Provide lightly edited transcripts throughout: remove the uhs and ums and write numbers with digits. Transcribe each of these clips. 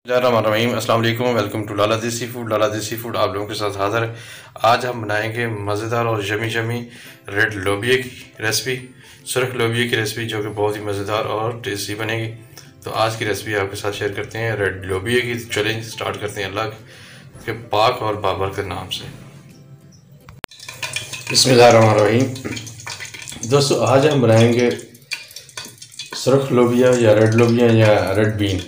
रहीम अस्सलाम वालेकुम। Welcome to लाला देसी फूड। लाला देसी फूड आप लोगों के साथ हाज़िर है। आज हम बनाएंगे मज़ेदार और यमी यमी रेड लोबिया की रेसिपी, सुरख लोबिया की रेसिपी, जो कि बहुत ही मज़ेदार और टेस्टी बनेगी। तो आज की रेसिपी आपके साथ शेयर करते हैं रेड लोबिया की। चैलेंज स्टार्ट करते हैं अल्लाह के पाक और बाबर के नाम से। बिस्मिल्लाहिर्रहमानिर्रहीम। दोस्तों, आज हम बनाएंगे सुरख लोबिया या रेड लोबिया या रेड बीन,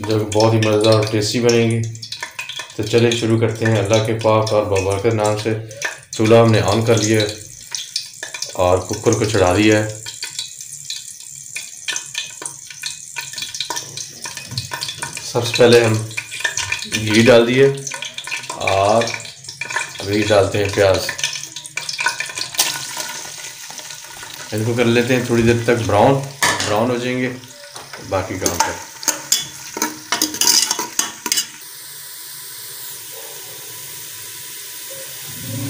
जो बहुत ही मज़ेदार और टेस्टी बनेगी। तो चलिए शुरू करते हैं अल्लाह के पाक और बाबरकत नाम से। चूल्हा हमने ऑन कर लिया है और कुकर को चढ़ा दिया है। सबसे पहले हम घी डाल दिए और अभी डालते हैं प्याज। इनको कर लेते हैं थोड़ी देर तक ब्राउन हो जाएंगे, बाकी काम कर।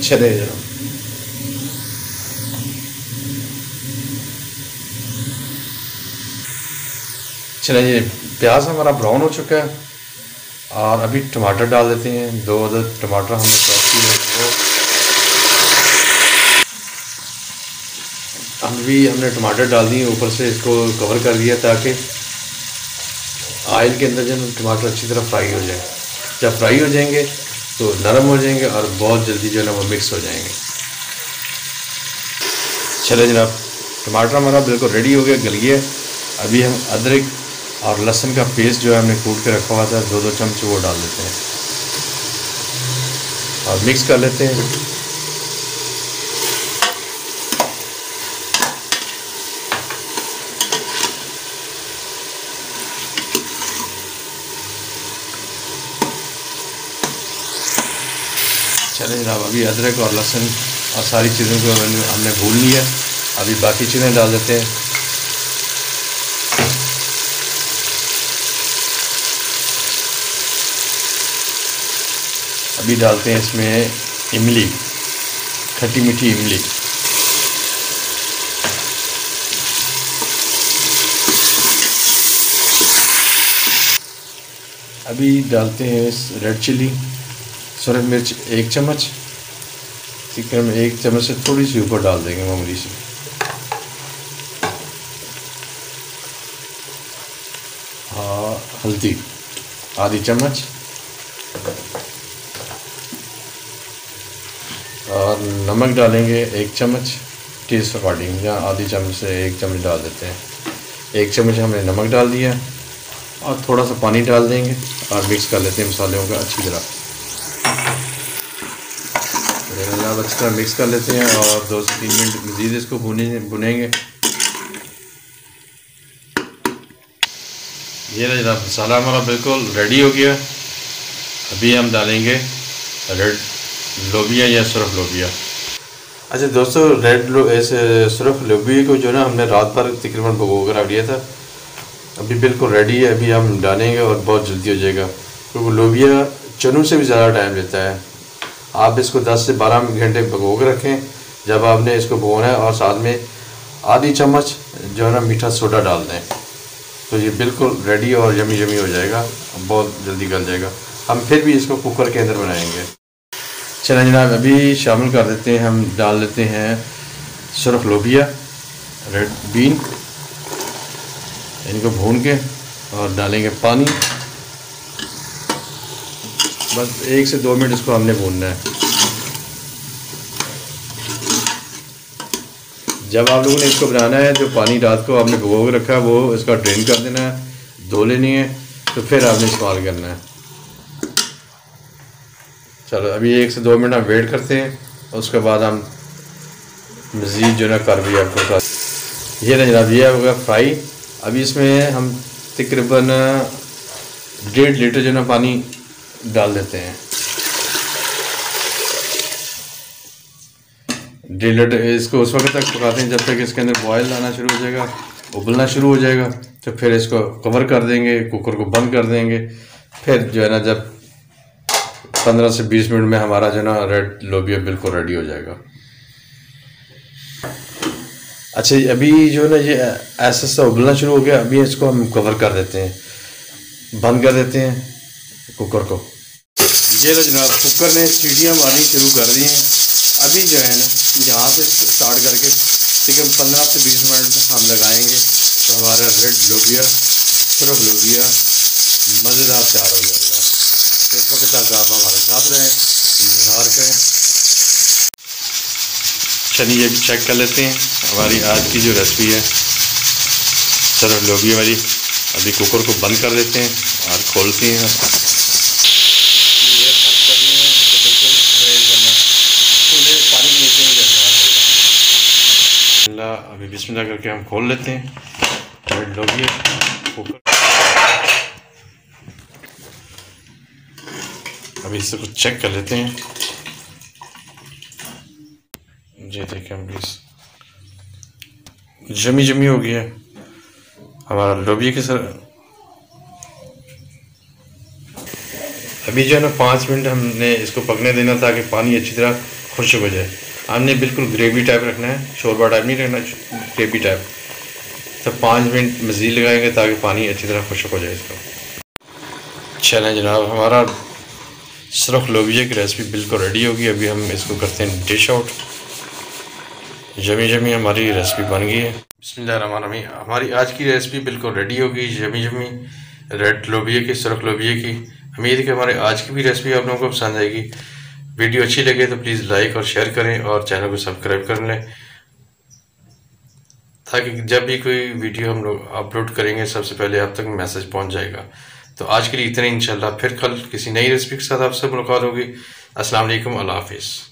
चले जाओ। चले जी, प्याज हमारा ब्राउन हो चुका है और अभी टमाटर डाल देते हैं। 2 अदद टमाटर हमने चॉप किए हैं, वो हमने टमाटर डाल दिए। ऊपर से इसको कवर कर दिया ताकि ऑयल के अंदर जो टमाटर अच्छी तरह फ्राई हो जाए। जब फ्राई हो जाएंगे तो नरम हो जाएंगे और बहुत जल्दी जो है ना वो मिक्स हो जाएंगे। चले जनाब, टमाटर हमारा बिल्कुल रेडी हो गया, गल गया। अभी हम अदरक और लहसुन का पेस्ट जो है हमने कूट के रखा हुआ था, 2-2 चम्मच वो डाल देते हैं और मिक्स कर लेते हैं। चले जनाब, अभी अदरक और लहसुन और सारी चीज़ों को हमने भून लिया। अभी बाकी चीज़ें डाल देते हैं। अभी डालते हैं इसमें इमली, खट्टी मीठी इमली। अभी डालते हैं रेड चिली, सूरज मिर्च 1 चम्मच। चिकन में 1 चम्मच से थोड़ी सी ऊपर डाल देंगे, मामूली सी। हाँ, हल्दी आधी चम्मच और नमक डालेंगे 1 चम्मच टेस्ट अकॉर्डिंग, या आधी चम्मच से 1 चम्मच डाल देते हैं। 1 चम्मच हमने नमक डाल दिया और थोड़ा सा पानी डाल देंगे और मिक्स कर लेते हैं मसालों का अच्छी तरह। जनाब, अच्छी तरह मिक्स कर लेते हैं और 2 से 3 मिनट मज़ीद इसको भुनेंगे। ये ना जनाब, मसाला हमारा बिल्कुल रेडी हो गया। अभी हम डालेंगे रेड लोबिया या सुरख लोबिया। अच्छा दोस्तों, सुरख लोबिया को जो ना हमने रात भर तकरीबन भिगो कर रख दिया था। अभी बिल्कुल रेडी है, अभी हम डालेंगे और बहुत जल्दी हो जाएगा, क्योंकि लोबिया चनों से भी ज़्यादा टाइम लेता है। आप इसको 10 से 12 घंटे भिगो कर रखें जब आपने इसको भिगोना है, और साथ में आधी चम्मच जो है ना मीठा सोडा डाल दें, तो ये बिल्कुल रेडी और यमी यमी हो जाएगा, बहुत जल्दी गल जाएगा। हम फिर भी इसको कुकर के अंदर बनाएंगे। चलें जनाब, अभी शामिल कर देते हैं, हम डाल देते हैं सुरख लोबिया, रेड बीन। इनको भून के और डालेंगे पानी। बस 1 से 2 मिनट इसको हमने भूनना है। जब आप लोगों ने इसको बनाना है, जो पानी रात को आपने भिगो के रखा है वो इसका ड्रेन कर देना है, धो लेनी है, तो फिर आपने इस्तेमाल करना है। चलो, अभी 1 से 2 मिनट हम वेट करते हैं, उसके बाद हम मज़ीद जो ना कर भी आपको साथ। ये ना जनाब, ये होगा फ्राई। अभी इसमें हम तकरीबन 1.5 लीटर जो ना पानी डाल देते हैं। 1.5 लीटर इसको उस वक्त तक पकाते हैं जब तक इसके अंदर बॉयल आना शुरू हो जाएगा, उबलना शुरू हो जाएगा। तो फिर इसको कवर कर देंगे, कुकर को बंद कर देंगे। फिर जो है ना, जब 15 से 20 मिनट में हमारा जो ना रेड लोबिया बिल्कुल रेडी हो जाएगा। अच्छा, अभी जो है ना ये ऐसा सा उबलना शुरू हो गया। अभी इसको हम कवर कर देते हैं। बंद कर देते हैं कुकर को। ये लो जनाब, कुकर ने सीटियाँ मारनी शुरू कर दी हैं। अभी जो है ना यहाँ से स्टार्ट करके तकरीबन 15 से 20 मिनट हम लगाएंगे तो हमारा रेड लोबिया, सुरख लोबिया मज़ेदार तैयार हो जाएगा। तो इस वक्त तक आप हमारे साथ रहें, इंतज़ार करें। चलिए भी चेक कर लेते हैं हमारी आज की जो रेसिपी है सुरख लोबिया वाली। अभी कुकर को बंद कर देते हैं और खोलते हैं। अभी बिस्मिल्लाह करके हम खोल लेते हैं रेड लोबिया कुकर। अभी इसे कुछ चेक कर लेते हैं। ये देखें हम जमी जमी हो गया हमारा लोबिया के सर। अभी जो है ना 5 मिनट हमने इसको पकने देना ताकि पानी अच्छी तरह खुश्क हो जाए। हमने बिल्कुल ग्रेवी टाइप रखना है, शोरबा टाइप नहीं रखना, ग्रेवी टाइप। तो 5 मिनट मज़ीद लगाएंगे ताकि पानी अच्छी तरह खुश्क हो जाए इसका। चलें जनाब, हमारा सुरख लोबिया की रेसिपी बिल्कुल रेडी होगी। अभी हम इसको करते हैं डिश आउट। जमी जमी हमारी रेसिपी बन गई है। बिस्मिल्लाहिर्रहमानिर्रहीम। हमारी आज की रेसिपी बिल्कुल रेडी होगी, जमी जमी रेड लोबिया की, सुरख लोबिया की। उम्मीद है कि हमारे आज की भी रेसिपी आप लोगों को पसंद आएगी। वीडियो अच्छी लगे तो प्लीज़ लाइक और शेयर करें और चैनल को सब्सक्राइब कर लें ताकि जब भी कोई वीडियो हम लोग अपलोड करेंगे सबसे पहले आप तक मैसेज पहुंच जाएगा। तो आज के लिए इतना ही। इंशाल्लाह फिर कल किसी नई रेसिपी के साथ आपसे मुलाकात होगी। अस्सलाम वालेकुम, अल्लाह हाफिज़।